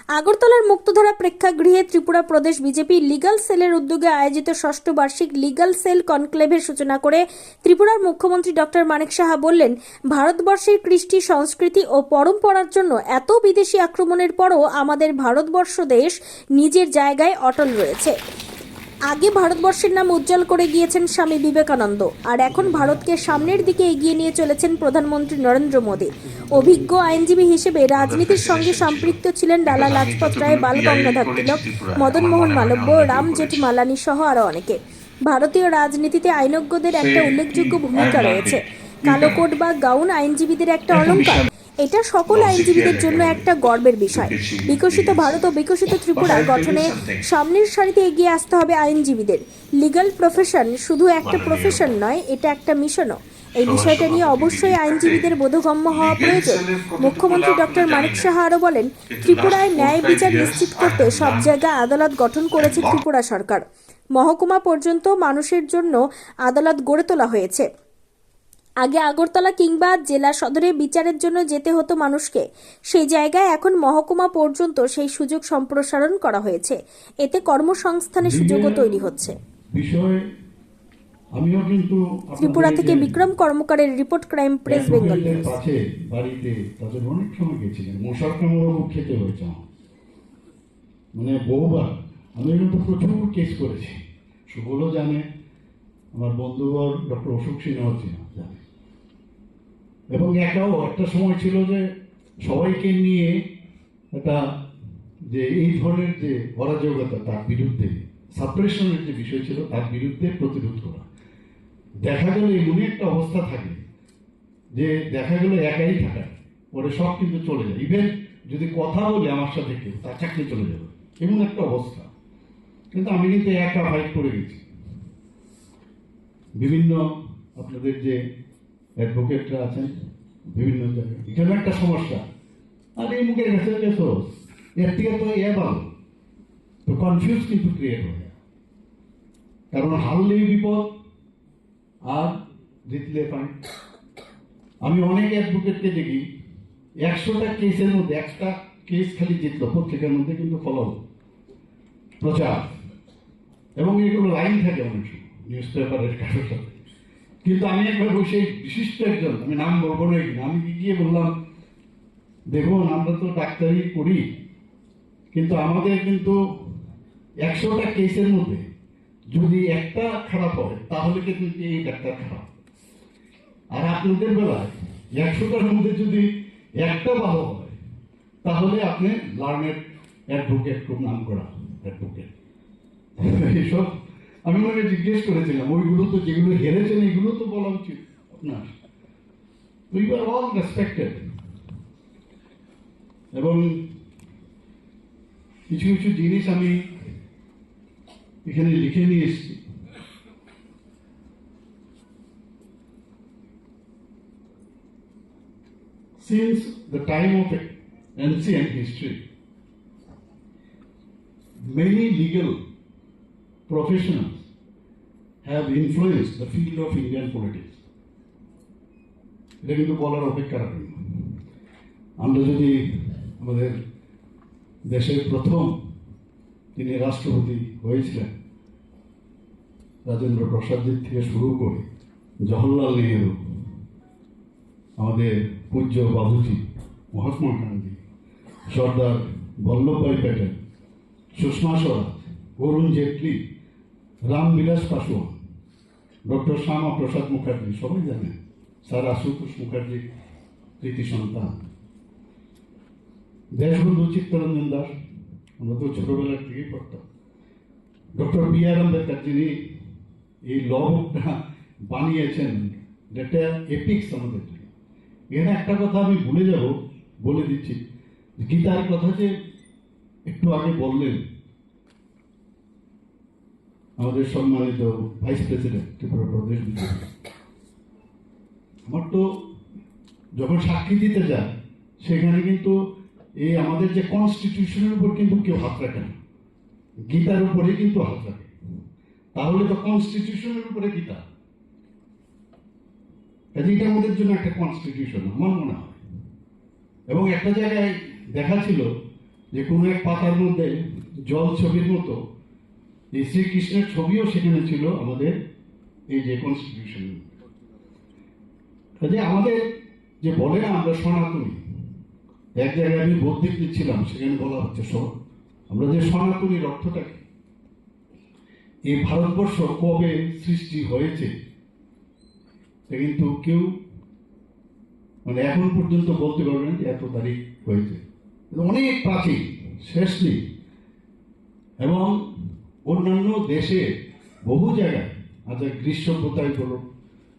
আগরতলার মুক্তধারা প্রেক্ষাগৃহে ত্রিপুরা প্রদেশ BJP legal সেলের উদ্যোগে আয়োজিত ষষ্ঠ বার্ষিক লিগাল সেল কনক্লেভের সূচনা করে ত্রিপুরার মুখ্যমন্ত্রী ডক্টর মানিক সাহা বললেন, ভারতবর্ষের কৃষ্টি সংস্কৃতি ও পরম্পরার জন্য এত বিদেশি আক্রমণের পরও আমাদের ভারতবর্ষ দেশ নিজের জায়গায় অটল রয়েছে। আগে ভারতবর্ষের নাম উজ্জ্বল করে গিয়েছেন স্বামী বিবেকানন্দ, আর এখন ভারতকে সামনের দিকে এগিয়ে নিয়ে চলেছেন প্রধানমন্ত্রী নরেন্দ্র মোদী। অভিজ্ঞ আইনজীবী হিসেবে রাজনীতির সঙ্গে সম্পৃক্ত ছিলেন লালা লাজপত রায়, বাল গঙ্গাধর তিলক, মদন মোহন মালব্য, রাম জেঠমালানি সহ আরও অনেকে। ভারতীয় রাজনীতিতে আইনজ্ঞদের একটা উল্লেখযোগ্য ভূমিকা রয়েছে। কালো কোট বা গাউন আইনজীবীদের একটা অলংকার। এটা সকল আইনজীবীদের জন্য একটা গর্বের বিষয়। বিকশিত ভারত ও বিকশিত ত্রিপুরা গঠনে সামনের সারিতে এগিয়ে আসতে হবে আইনজীবীদের। লিগ্যাল প্রফেশন শুধু একটা প্রফেশন নয়, এটা একটা মিশনও। এই বিষয়টা নিয়ে অবশ্যই আইনজীবীদের বোধগম্য হওয়া প্রয়োজন। মুখ্যমন্ত্রী ডক্টর মানিক সাহা আরও বলেন, ত্রিপুরায় ন্যায় বিচার নিশ্চিত করতে সব জায়গায় আদালত গঠন করেছে ত্রিপুরা সরকার। মহকুমা পর্যন্ত মানুষের জন্য আদালত গড়ে তোলা হয়েছে। আগে আগরতলা কিংবা জেলা সদরে বিচারের জন্য যেতে হতো মানুষকে, সেই জায়গায় এখন মহকুমা পর্যন্ত সেই সুযোগ সম্প্রসারণ করা হয়েছে। এতে কর্মসংস্থানের সুযোগও তৈরি হচ্ছে। ত্রিপুরা থেকে বিক্রম কর্মকারের report, crime press, Bengal news. বাড়িতে তাদের অনেক সময় গেছিলেন, মশার কামড়ও খেতে হয়েছে মানে বহুবার। আমি কিন্তু প্রচুর কেস করেছি, সুবলও জানে, আমার বন্ধুবর ডক্টর অশোক সিনহাও জানে। এবং একাও একটা সময় ছিল যে সবাইকে নিয়ে একটা যে এই ধরনের যে অরাজকতা তার বিরুদ্ধে সাপ্রেশনের যে বিষয় ছিল তার বিরুদ্ধে প্রতিরোধ করা। দেখা গেল এমনই একটা অবস্থা থাকে যে দেখা গেল একাই থাকা, পরে সব কিন্তু চলে যায়। ইভেন যদি কথা বলে আমার সাথে কেউ, তার চাকরি চলে যাবে, এমন একটা অবস্থা। কিন্তু আমি কিন্তু একা ফাইট করে গেছি। বিভিন্ন আপনাদের যে অ্যাডভোকেটরা আছেন বিভিন্ন জায়গায়, এখানে একটা সমস্যা, আর এই মুখের কাছে গেছো এর থেকে তো ভালো, তো কনফিউজ কিন্তু ক্রিয়েট হয়ে যায়। কারণ হারলেই বিপদ আর জিতলে ফাইন। আমি অনেক অ্যাডভোকেটকে দেখি 100টা কেসের মধ্যে একটা কেস খালি জিতলো, পত্রিকার মধ্যে কিন্তু ফলাও প্রচার, এবং এগুলো লাইন থাকে অনেক সময় নিউজ পেপারের কারোর সাথে। কিন্তু আমি একবার বসে বিশিষ্ট একজন, আমি নাম বলবো না, আমি গিয়ে বললাম, দেখুন আমরা তো ডাক্তারি করি, কিন্তু আমাদের কিন্তু 100টা কেসের মধ্যে যদি একটা খারাপ হয় তাহলে কিন্তু এই ডাক্তার খারাপ। আর আপনাদের বেলায় 100টার মধ্যে যদি একটা ভালো হয় তাহলে আপনি লার্নেড অ্যাডভোকেট, খুব নাম করা অ্যাডভোকেট। এইসব আমি ওনাকে জিজ্ঞেস করেছিলাম, ওইগুলো তো যেগুলো হেরেছেন এগুলো তো বলা উচিত আপনার। We are all respected. এবং কিছু কিছু জিনিস আমি এখানে লিখে নিয়ে এসেছি। Since the time of ancient history, many legal professionals have influenced the field of Indian politics. এটা কিন্তু বলার অপেক্ষা রাখেন। আমরা যদি আমাদের দেশের প্রথম তিনি রাষ্ট্রপতি হয়েছিলেন রাজেন্দ্র প্রসাদজির থেকে শুরু করে জওহরলাল নেহেরু, আমাদের পূজ্য বাবুজি মহাত্মা গান্ধী, সর্দার বল্লভভাই প্যাটেল, সুষমা স্বরাজ, অরুণ জেটলি, রামবিলাস পাসওয়ান, ডক্টর শ্যামা প্রসাদ মুখার্জি, সবাই জানেন, স্যার আশুতোষ মুখার্জি কৃতি সন্তান, দেশবন্ধু চিত্তরঞ্জন দাস, আমরা তো ছোটবেলার থেকেই পড়তাম, ডক্টর বি.আর. আম্বেদকর, যিনি এই ল বুকটা বানিয়েছেন, এটা এপিক্স আমাদের জন্য। এখানে একটা কথা আমি ভুলে যাব, বলে দিচ্ছি, গীতার কথা যে একটু আগে বললেন আমাদের সম্মানিত ভাইস প্রেসিডেন্ট ত্রিপুরা প্রদেশ বিজেপি। আমার তো যখন সাক্ষী দিতে যায় সেখানে কিন্তু এই আমাদের যে কনস্টিটিউশনের উপর কিন্তু কেউ হাত রাখে না, গীতার উপরে কিন্তু হাত রাখে। তাহলে তো কনস্টিটিউশনের উপরে গীতা, এটা আমাদের জন্য একটা কনস্টিটিউশন আমার মনে হয়। এবং একটা জায়গায় দেখা ছিল যে কোনো এক পাতার মধ্যে জল ছবির মতো এই শ্রীকৃষ্ণের ছবিও সেখানে ছিল আমাদের এই যে কনস্টিটিউশন। কাজে আমাদের যে বলে না আমরা সনাতনী, এক জায়গায় আমি বৌদ্ধিক দিচ্ছিলাম, সেখানে বলা হচ্ছে আমরা যে সনাতনীর অর্থটা কি, এই ভারতবর্ষ কবে সৃষ্টি হয়েছে তা কিন্তু কেউ মানে এখন পর্যন্ত বলতে পারবেন যে এত তারিখ হয়েছে। অনেক প্রাচীন, শেষ নেই। এবং অন্যান্য দেশে বহু জায়গায়, আচ্ছা গ্রিস সভ্যতায় বলুন,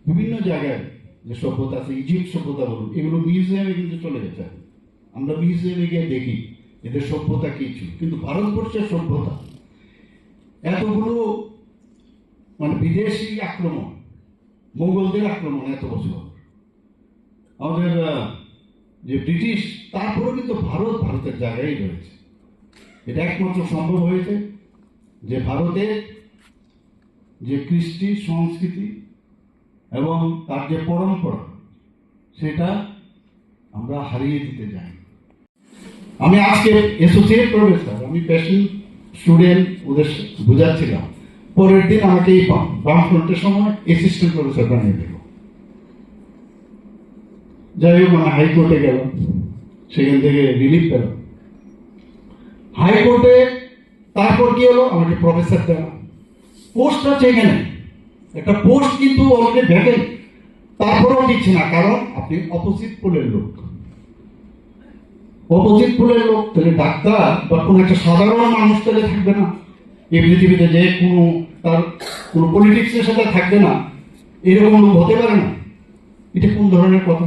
বিভিন্ন জায়গায় যে সভ্যতা আছে, ইজিপ্ট সভ্যতা বলুন, এগুলো মিউজিয়ামে কিন্তু চলে গেছে। আমরা মিউজিয়ামে গিয়ে দেখি এদের সভ্যতা কি ছিল, কিন্তু ভারতবর্ষের সভ্যতা এতগুলো মানে বিদেশি আক্রমণ, মোগলদের আক্রমণ এত বছর, আমাদের যে ব্রিটিশ, তারপরেও কিন্তু ভারতের জায়গায় রয়েছে। এটা একমাত্র সম্ভব হয়েছে যে ভারতের যে কৃষ্টি সংস্কৃতি এবং তার যে পরম্পরা, সেটা আমরা হারিয়ে দিতে যাই। আমি আজকে অ্যাসোসিয়েট প্রফেসর, আমি প্যাশন স্টুডেন্ট ওদের বোঝাচ্ছিলাম, পরের দিন আমাকে এই বামফ্রন্টের সময় অ্যাসিস্ট্যান্ট প্রফেসর বানিয়ে দিল। যাই হোক, আমি হাইকোর্টে গেলাম, সেখান থেকে রিলিফ পেলাম। হাইকোর্টে তারপর কি হলো, আমাকে প্রফেসর দেওয়া, পোস্ট আছে এখানে, একটা পোস্ট কিন্তু অলরেডি ভ্যাকেন্ট, তারপরেও দিচ্ছে না, কারণ আপনি অপোজিট পোলের লোক। অপোজিট পোলের লোক তাহলে ডাক্তার বা কোনো একটা সাধারণ মানুষ তাহলে থাকবে না এই পৃথিবীতে, যে কোনো তার কোনো পলিটিক্সের সাথে থাকবে না, এরকম লোক হতে পারে না। এটা কোন ধরনের কথা?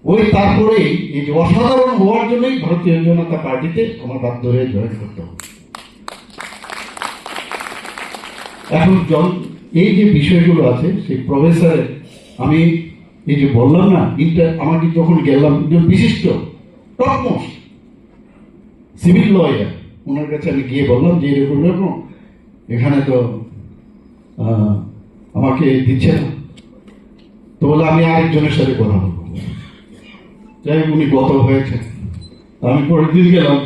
ওই তারপরেই এই যে অসাধারণ হওয়ার জন্যই ভারতীয় জনতা পার্টিতে আমার বাধ্য হয়ে জয়েন করতে হবে। এখন এই যে বিষয়গুলো আছে, সেই প্রফেসরের আমি এই যে বললাম না, আমাকে যখন গেলাম, একজন বিশিষ্ট টপমোস্ট সিভিল লয়ার, ওনার কাছে আমি গিয়ে বললাম যে এরকম এরকম এখানে তো আমাকে দিচ্ছে না, তো বলে আমি আরেকজনের সাথে কথা বলবো। যাই হোক, উনি গত হয়েছে। আমি পরের দিন গেলাম,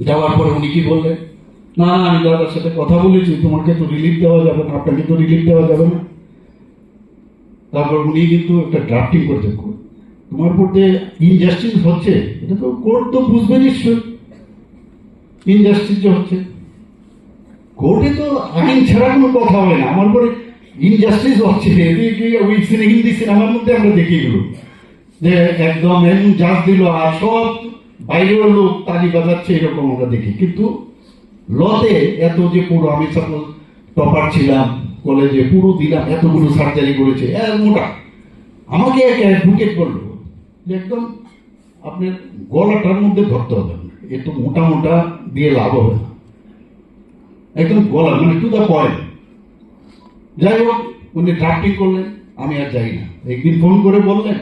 যাওয়ার পরে উনি কি বললেন, না আমি দাদার সাথে কথা বলেছি, তোমাকে তো রিলিফ দেওয়া যাবে না, আপনাকে তো রিলিফ দেওয়া যাবে না। তারপর উনি কিন্তু একটা ড্রাফটিং করতে, তোমার উপর যে ইনজাস্টিস হচ্ছে, এটা তো কোর্ট তো বুঝবে নিশ্চয়, ইনজাস্টিস যে হচ্ছে। কোর্টে তো আইন ছাড়া কোনো কথা হবে না, আমার উপরে ইনজাস্টিস হচ্ছে। ওই হিন্দি সিনেমার মধ্যে আমরা দেখি এগুলো, যে একদম এমন জাজ দিল আর সব বাইরের লোক তালি বাজাচ্ছে, এরকম আমরা দেখি। কিন্তু লতে এত যে পুরো, আমি সাপোজ টপার ছিলাম কলেজে, পুরো দিলাম, এতগুলো সার্জারি করেছে, মোটা, আমাকে এক অ্যাডভোকেট বললো যে একদম আপনার গলাটার মধ্যে ধরতে হবে, একটু মোটা মোটা দিয়ে লাভ হবে না, একদম গলা মানে টু দ্য পয়েন্ট। যাই হোক, উনি ড্রাফটিং করলেন, আমি আর যাই না। একদিন ফোন করে বললেন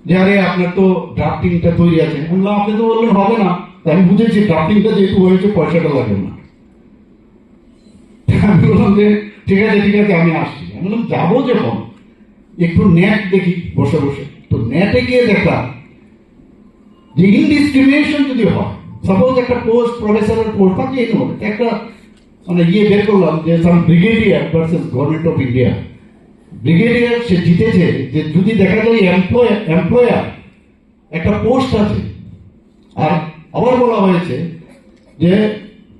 যে আরে আপনার তো ড্রাফটিংটা তৈরি আছে। বললাম আপনি তো বললেন হবে না, তাই আমি বুঝেছি ড্রাফটিংটা যেহেতু হয়েছে পয়সাটা লাগবে না। আমি বললাম যে ঠিক আছে আমি আসছি। আমি বললাম যাবো যখন একটু নেট দেখি বসে বসে, তো নেটে গিয়ে দেখলাম যে ইনডিসক্রিমিনেশন যদি হয়, সাপোজ একটা পোস্ট প্রফেসরের পোস্ট বা যে একটা মানে বের করলাম যে some brigadier versus government of India, brigadier সে জিতেছে, যে যদি দেখা যায় এমপ্লয়ার একটা পোস্ট আছে, আর আবার বলা হয়েছে যে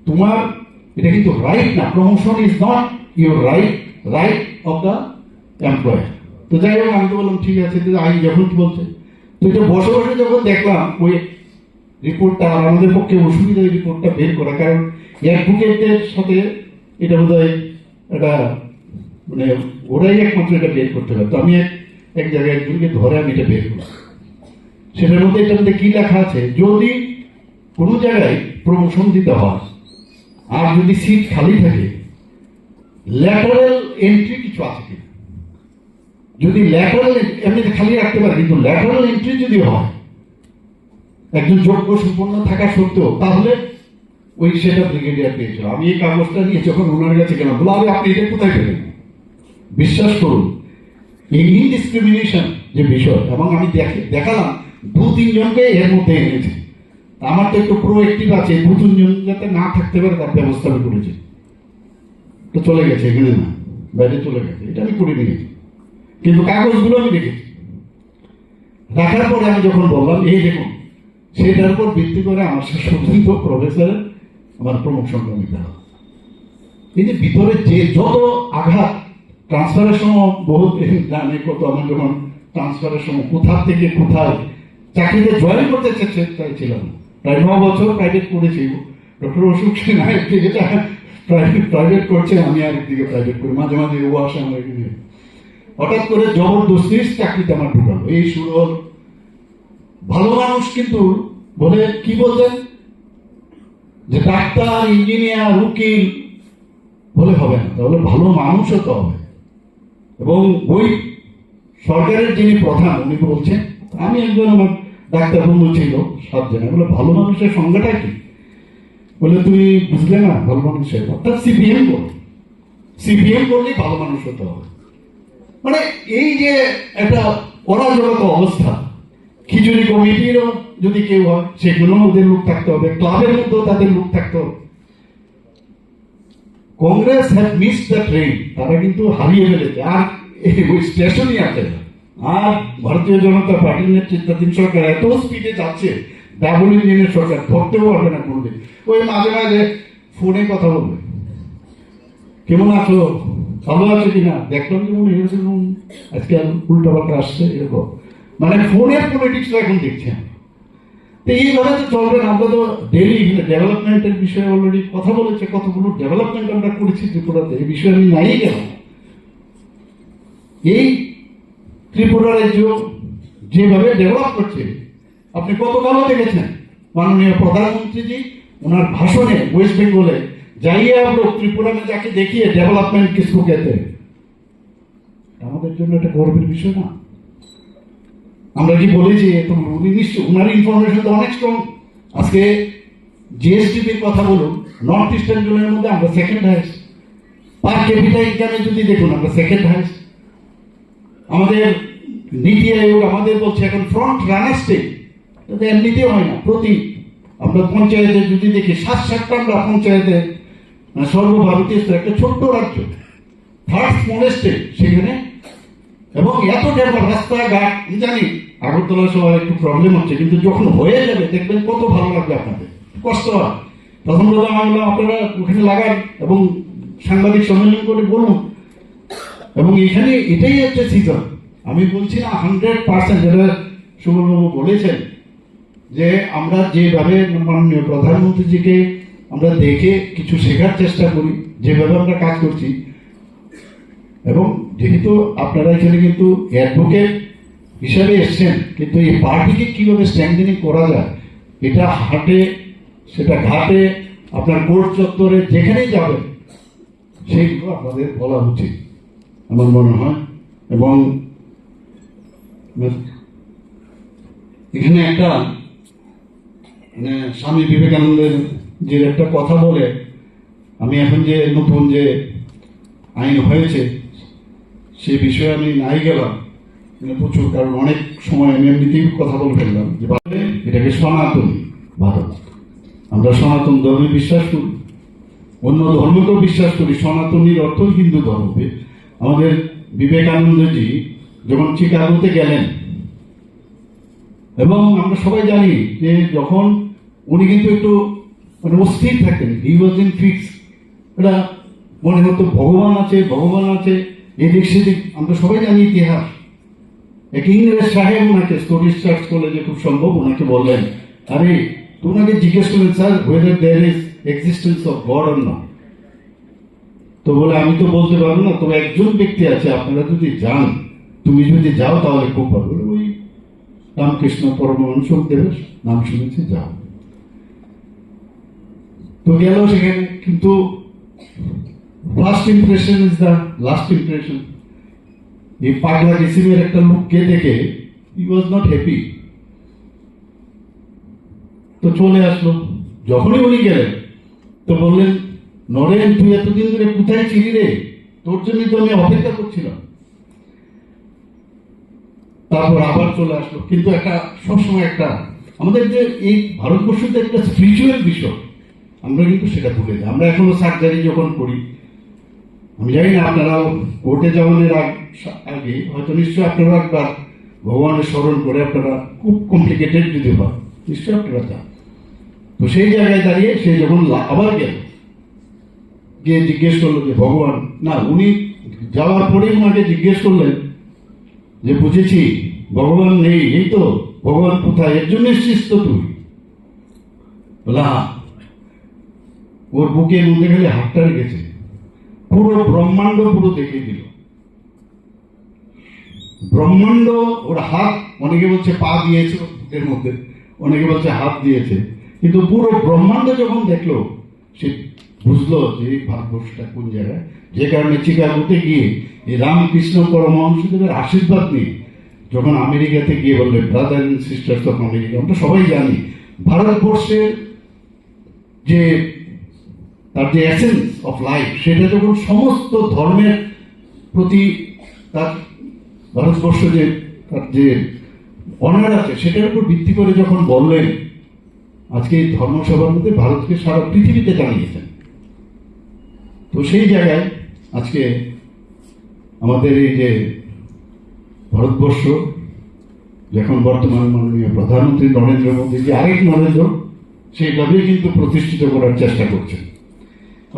তোমার এটা কিন্তু রাইট না, promotion is not your right of the employer. তো যাই হোক, আমি তো বললাম ঠিক আছে, আইন যখন বলছে। তো এটা বসে বসে যখন দেখলাম ওই রিপোর্টটা, আর আমাদের পক্ষে অসুবিধা এই রিপোর্টটা বের করা, কারণ অ্যাডভোকেটের সাথে এটা বোধ হয় একটা মানে ওরাই একমাত্র এটা বের করতে পারে। তো আমি এক জায়গায় একজনকে ধরে আমি এটা বের করি, সেটার মধ্যে এটার মধ্যে কি লেখা আছে, যদি কোনো জায়গায় প্রমোশন দিতে হয় আর যদি সিট খালি থাকে, ল্যাটারাল এন্ট্রি কিছু আছে কিনা, যদি ল্যাটারাল এমনিতে খালি রাখতে পারে, কিন্তু ল্যাটারাল এন্ট্রি যদি হয় একজন যোগ্য সম্পন্ন থাকা সত্ত্বেও, তাহলে ওই সেটা ব্রিগেডিয়ার পেয়েছিল। আমি এই কাগজটা নিয়ে যখন ওনার কাছে গেলাম, বলো আরে আপনি এটা কোথায় পেলেন? বিশ্বাস করুন, এই ইনডিসক্রিমিনেশন যে বিষয়, এবং আমি দেখালাম 2-3 জনকে এর মধ্যে এনেছে, আমার তো একটু প্রোঅ্যাক্টিভ আছে, 2-3 জন যাতে না থাকতে পারে তার ব্যবস্থা আমি করেছি। তো চলে গেছে, এখানে না, বাইরে চলে গেছে, এটা আমি করে নিয়েছি, কিন্তু কাগজগুলো আমি দেখেছি। দেখার পরে আমি যখন বললাম এই দেখুন, সেটার উপর ভিত্তি করে আমার শেষ পর্যন্ত প্রফেসর আমার প্রমোশনটা নিতে হবে। এই যে ভিতরে যে যত আঘাত, ট্রান্সফারের সময় বহুত জানে কত, আমার যখন ট্রান্সফারের সময় কোথা থেকে কোথায় চাকরিতে জয়েন করতে চাইছিলাম, প্রায় 9 বছর প্রাইভেট করেছি। ডক্টর অশোক সেন একদিকে প্রাইভেট করছে, আমি আরেকদিকে প্রাইভেট করি, মাঝে মাঝে ও আসে আমার এখানে। হঠাৎ করে জবরদস্তি চাকরিতে আমার ঢুকালো, এই শুরু হল। ভালো মানুষ কিন্তু বলে কি বলতেন যে ডাক্তার, ইঞ্জিনিয়ার, উকিল বলে হবে না, তাহলে ভালো মানুষও তো হবে। এবং ওই সরকারের যিনি প্রধান উনি বলছেন, আমি একজন, আমার ডাক্তার বন্ধু ছিল 7 জন, বলে ভালো মানুষের সংজ্ঞাটা কি? বলে তুমি বুঝলে না, ভালো মানুষের অর্থাৎ সিপিএম করো, সিপিএম করলেই ভালো মানুষ হতে হবে। মানে এই যে একটা অরাজকতা অবস্থা, খিচুড়ি কমিটিরও যদি কেউ হয় সেগুলো ওদের লোক থাকতে হবে, ক্লাবের মধ্যেও তাদের লোক থাকতে হবে। Congress have missed the train, তারা কিন্তু হারিয়ে ফেলেছে, আর ওই স্টেশনই আছে। আর ভারতীয় জনতা পার্টির নেতৃত্বাধীন সরকার এত স্পিডে যাচ্ছে, ডাবল ইঞ্জিনের সরকার, ধরতেও পারবে না কোনোদিন। ওই মাঝে মাঝে ফোনে কথা বলবে, কেমন আছো, ভালো আছো কিনা, দেখলাম যেমন এরকম আজকে উল্টা পাল্টা আসছে, এরকম মানে ফোনের পলিটিক্স এখন দেখছেন। তো এইভাবে তো চলবে না। আমরা তো ডেলি ডেভেলপমেন্টের বিষয়ে অলরেডি কথা বলেছে, কতগুলো ডেভেলপমেন্ট আমরা করেছি ত্রিপুরাতে, এই বিষয়ে আমি নাই গেলাম। এই ত্রিপুরা রাজ্য যেভাবে ডেভেলপ করছে, আপনি কতকালও দেখেছেন মাননীয় প্রধানমন্ত্রীজি ওনার ভাষণে ওয়েস্ট বেঙ্গলে जाइए आप लोग त्रिपुरा में जाके देखिए डेवलपमेंट किसको कहते हैं। আমাদের জন্য এটা গর্বের বিষয় না? আমরা কি বলেছি তো উনি নিশ্চয় ওনার ইনফরমেশন তো অনেক স্ট্রং। আজকে জিএসটিপির কথা বলুন, নর্থ ইস্টার্ন জোনের মধ্যে আমরা সেকেন্ড হাইস্ট, পার ক্যাপিটা ইনকামে যদি দেখুন আমরা সেকেন্ড হাইস্ট। আমাদের নীতি আয়োগ আমাদের বলছে এখন ফ্রন্ট রানার স্টেট, এটা এমনিতে হয় না। প্রতি আমরা পঞ্চায়েতে যদি দেখি 7-7টা আমরা পঞ্চায়েতে সর্বভারতীয় স্তরে একটা ছোট্ট রাজ্য, থার্ড স্মলেস্ট স্টেট সেখানে, এবং এত ডেভেলপ রাস্তাঘাট। আমি জানি আগরতলা সবার একটু প্রবলেম হচ্ছে, কিন্তু যখন হয়ে যাবে দেখবেন কত ভালো লাগবে আপনাদের। কষ্ট হয় প্রথম কথা, আমি বললাম আপনারা ওখানে লাগান এবং সাংবাদিক সম্মেলন করে বলুন। এবং এখানে এটাই হচ্ছে সিজন। আমি বলছি না 100%, যেটা সুবর্ণবাবু বলেছেন যে আমরা যেভাবে মাননীয় প্রধানমন্ত্রীজিকে আমরা দেখে কিছু শেখার চেষ্টা করি, যেভাবে আমরা কাজ করছি, এবং যেহেতু আপনারা এখানে কিন্তু অ্যাডভোকেট হিসাবে এসছেন, কিন্তু এই পার্টিকে কিভাবে স্ট্রেংথেনিং করা যায় এটা হাটে, সেটা ঘাটে, আপনার কোর্ট চত্বরে যেখানেই যাবেন সেইগুলো আপনাদের বলা উচিত আমার মনে হয়। এবং এখানে একটা মানে স্বামী বিবেকানন্দের যে একটা কথা বলে, আমি এখন যে নতুন যে আইন হয়েছে সে বিষয়ে আমি নাই গেলাম প্রচুর, কারণ অনেক সময় আমি এমনিতেই কথা বলে ফেললাম যে এটাকে সনাতনী ভারত। আমরা সনাতন ধর্মে বিশ্বাস করি, অন্য ধর্মকেও বিশ্বাস করি। সনাতনীর অর্থ হিন্দু ধর্ম। আমাদের বিবেকানন্দজি যখন চিকাগোতে গেলেন, এবং আমরা সবাই জানি যে যখন উনি কিন্তু একটু মানে অস্থির থাকেন, হি ওয়াজ ইন ফিক্স, এটা মনে হতো ভগবান আছে ভগবান আছে, এদিক সেদিক আমরা সবাই জানি ইতিহাস। এক ইংরেজ সাহেব ওনাকে স্কটিশ চার্চ কলেজে খুব সম্ভব ওনাকে বললেন, আরে ওনাকে জিজ্ঞেস করলেন sir whether there is existence of God or not. তো বলে আমি তো বলতে পারবো না, তবে একজন ব্যক্তি আছে, আপনারা যদি যান, তুমি যদি যাও তাহলে খুব ভালো। ওই রামকৃষ্ণ পরমহংস দেবের নাম শুনেছি, যাও। তো গেল সেখানে, কিন্তু first impression is the last impression. এই পাগলা কিসিমের একটা লোককে দেখে হি ওয়াজ নট হ্যাপি, তো চলে আসলো। যখনই উনি গেলেন তো বললেন, নরেন তুই এতদিন ধরে কোথায় ছিলি রে, তোর জন্য তো আমি অপেক্ষা করছিলাম। তারপর আবার চলে আসলো, কিন্তু একটা সবসময় একটা আমাদের যে এই ভারতবর্ষতে একটা স্পিরিচুয়াল বিষয়, আমরা কিন্তু সেটা ভুলে যাই। আমরা এখনো সার্জারি যখন করি, আমি জানি না আপনারাও কোর্টে যাওয়ার আগে হয়তো নিশ্চয়ই আপনারা একবার ভগবানের স্মরণ করে, আপনারা খুব কমপ্লিকেটেড যদি হয় নিশ্চয়ই আপনারা যান। তো সেই জায়গায় দাঁড়িয়ে সে যখন আবার গিয়ে জিজ্ঞেস করলো যে ভগবান, না উনি যাওয়ার পরেই ওনাকে জিজ্ঞেস করলেন যে বুঝেছি ভগবান নেই, এই তো ভগবান কোথায়, এর জন্য এসছিস তো তুই? বলে হ্যাঁ। ওর বুকের মধ্যে খালি হাতটা রেখেছে, পুরো ব্রহ্মাণ্ড পুরো দেখিয়ে দিল। ব্রহ্মাণ্ড ওর হাত, অনেকে বলছে পা দিয়েছে বুকের মধ্যে, অনেকে বলছে হাত দিয়েছে, কিন্তু পুরো ব্রহ্মাণ্ড যখন দেখলো সে বুঝলো যে এই ভারতবর্ষটা কোন জায়গায়। যে কারণে চিকাগোতে গিয়ে এই রামকৃষ্ণ পরমহংসদেবের আশীর্বাদ নিয়ে যখন আমেরিকাতে গিয়ে বললেন brother and sisters of America, আমরা সবাই জানি ভারতবর্ষের যে তার যে এসেন্স অফ লাইফ, সেটা যখন সমস্ত ধর্মের প্রতি তার ভারতবর্ষ যে তার যে অনার আছে সেটার উপর ভিত্তি করে যখন বললেন, আজকে এই ধর্মসভার মধ্যে ভারতকে সারা পৃথিবীতে জানিয়েছেন। তো সেই জায়গায় আজকে আমাদের এই যে ভারতবর্ষ, যখন বর্তমান মাননীয় প্রধানমন্ত্রী নরেন্দ্র মোদী যে আরেক নরেন্দ্র, সেইভাবেই কিন্তু প্রতিষ্ঠিত করার চেষ্টা করছেন।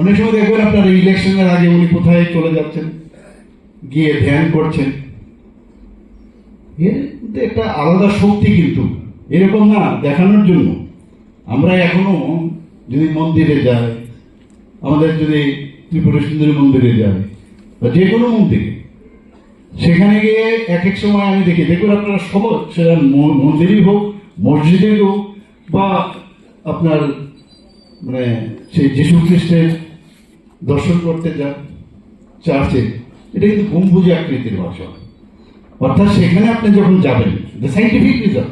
অনেক সময় দেখবেন আপনারা ইলেকশনের আগে উনি কোথায় চলে যাচ্ছেন, গিয়ে ধ্যান করছেন। এর একটা আলাদা শক্তি, কিন্তু এরকম না দেখানোর জন্য। আমরা এখনো যদি মন্দিরে যাই, আমাদের যদি ত্রিপুরা সুন্দরী মন্দিরে যাই বা যে কোনো মন্দিরে, সেখানে গিয়ে এক এক সময় আমি দেখবেন আপনারা সবাই, সেটা মন্দিরই হোক, মসজিদে হোক, বা আপনার মানে সেই যীশু খ্রিস্টের দর্শন করতে যান চার্চে, এটা কিন্তু গম্বুজ আকৃতির ভাষা। অর্থাৎ সেখানে আপনি যখন যাবেন, সাইন্টিফিক রিজন,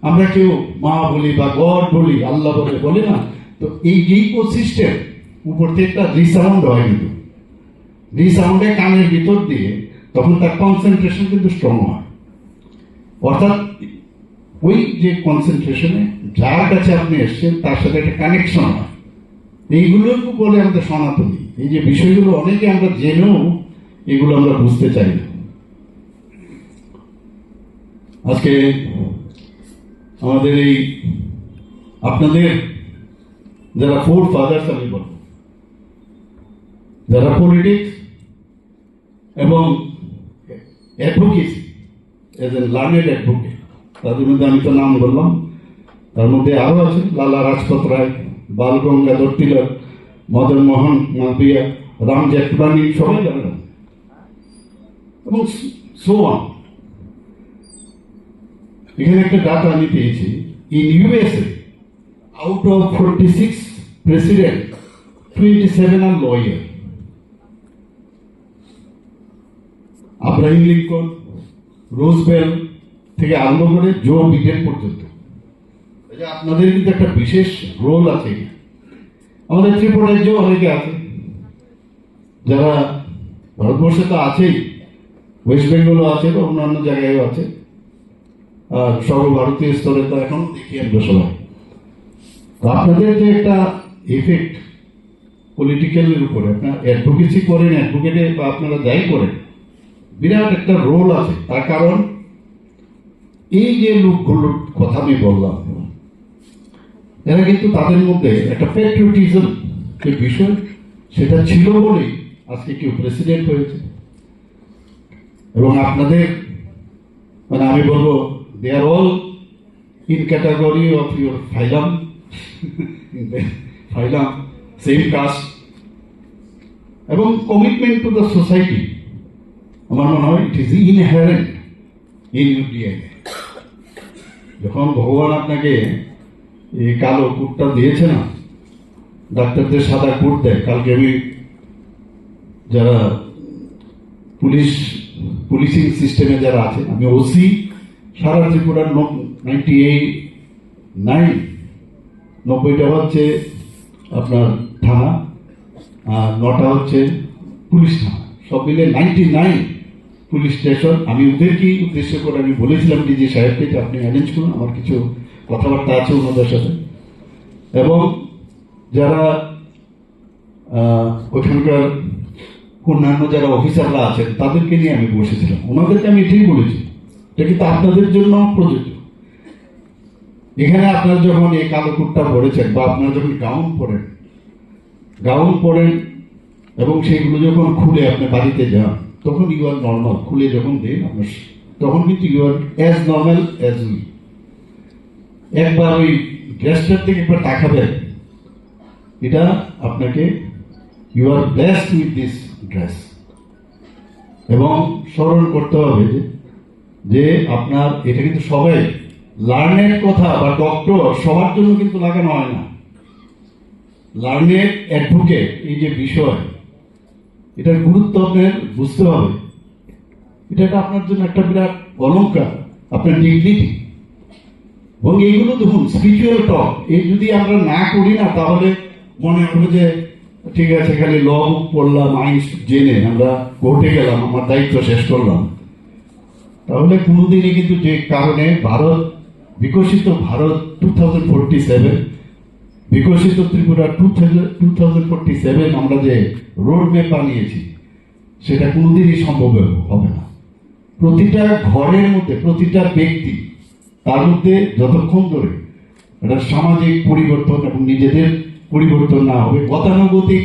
আমরা কেউ মা বলি বা গড বলি, আল্লাহ বলে না, তো এই ইকোসিস্টেম উপর থেকে একটা রিসাউন্ড হয়, কিন্তু রিসাউন্ডে কানের ভিতর দিয়ে তখন তার কনসেন্ট্রেশন কিন্তু স্ট্রং হয়। অর্থাৎ ওই যে কনসেন্ট্রেশনে যার কাছে আপনি এসছেন তার সাথে একটা কানেকশন হয়। এইগুলোর বলে আমাদের সনাতনী, এই যে বিষয়গুলো অনেকে আমরা জেনেও এগুলো আমরা বুঝতে চাই না। আজকে আমাদের এই আপনাদের যারা ফোর ফাদার্স, আমি বলব, যারা পলিটিক্স এবং advocacy as a learned advocate, তাদের মধ্যে আমি তো নাম বললাম, তার মধ্যে আরো আছে লালা রাজপথ রায়, বাল গঙ্গাধর তিলক, মদন মোহন মালবিয়া, রাম জেঠমালানি, সবাই জানেন, এবং সো অন। এখানে একটা ডাটা আমি পেয়েছি, in USA out of 46 president 27 আর লয়ার। আব্রাহিম লিঙ্কন, রোজবেল থেকে আরম্ভ করে জো বিডেন পর্যন্ত। আপনাদের কিন্তু একটা বিশেষ রোল আছে। আমাদের ত্রিপুরার যে অনেকে আছে, যারা ভারতবর্ষে তো আছেই, ওয়েস্ট বেঙ্গলও আছে বা অন্যান্য জায়গায়ও আছে, আর সর্বভারতীয় স্তরে তো এখন দেখি আমরা সবাই। তো আপনাদের যে একটা এফেক্ট পলিটিক্যালের উপরে, আপনার অ্যাডভোকেসি করেন, অ্যাডভোকেটে বা আপনারা যাই করেন, বিরাট একটা রোল আছে। তার কারণ এই যে লোকগুলোর কথা আমি বললাম, এরা কিন্তু তাদের মধ্যে একটা প্যাট্রিয়টিজম যে বিষয়, সেটা ছিল বলেই আজকে কেউ প্রেসিডেন্ট হয়েছে। এবং আপনাদের মানে আমি বলবো, they are all in category of your phylum, phylum same caste এবং কমিটমেন্ট টু দ্য সোসাইটি। আমার মনে হয় it is inherent in your DNA. যখন ভগবান আপনাকে এই কালো কোটটা দিয়েছে না, ডাক্তারদের সাদা কোট দেয়। কালকে আমি যারা পুলিশিং সিস্টেমে যারা আছে, আমি ওসি সারা ত্রিপুরার 90টা হচ্ছে আপনার থানা, আর 9টা হচ্ছে পুলিশ থানা, সব মিলে 99 পুলিশ স্টেশন। আমি ওদেরকেই উদ্দেশ্য করে আমি বলেছিলাম ডিজি সাহেবকে যে আপনি অ্যারেঞ্জ করুন, আমার কিছু কথাবার্তা আছে ওনাদের সাথে, এবং যারা ওখানকার অন্যান্য যারা অফিসাররা আছেন তাদেরকে নিয়ে আমি বসেছিলাম। ওনাদেরকে আমি এটাই বলেছি, এটা কিন্তু আপনাদের জন্য প্রযোজ্য। এখানে আপনার যখন এই কালো কুটটা পরেছেন বা আপনারা যখন গাউন পরেন এবং সেগুলো যখন খুলে আপনি বাড়িতে যান, তখন ইউ আর নর্মাল। খুলে যখন দেন আপনার, তখন কিন্তু you are as normal as we. একবার ওই ড্রেসটার দিকে একবার তাকাবেন, এটা আপনাকে you are blessed with this dress. এবং স্মরণ করতে হবে যে আপনার এটা কিন্তু সবাই লার্নের কথা বা ডক্টর সবার জন্য কিন্তু লাগানো হয় না। লার্নের অ্যাডভোকেট এই যে বিষয়, এটার গুরুত্ব আপনার বুঝতে হবে। এটা আপনার জন্য একটা বিরাট অলংকার, আপনার ডিগনিটি। এবং এইগুলো দেখুন স্পিরিচুয়াল টক, এই যদি আমরা না করি না তাহলে মনে হবে যে ঠিক আছে খালি ল বুক পড়লাম, আইন জেনে আমরা কোর্টে গেলাম, আমার দায়িত্ব শেষ করলাম। তাহলে কোনোদিনই কিন্তু যে কারণে বিকশিত ভারত 2047, বিকশিত ত্রিপুরা 2047 আমরা যে রোড ম্যাপ বানিয়েছি সেটা কোনোদিনই সম্ভব হবে না। প্রতিটা ঘরের মধ্যে, প্রতিটা ব্যক্তি তার মধ্যে যতক্ষণ ধরে একটা সামাজিক পরিবর্তন এবং নিজেদের পরিবর্তন না হবে, গতানুগতিক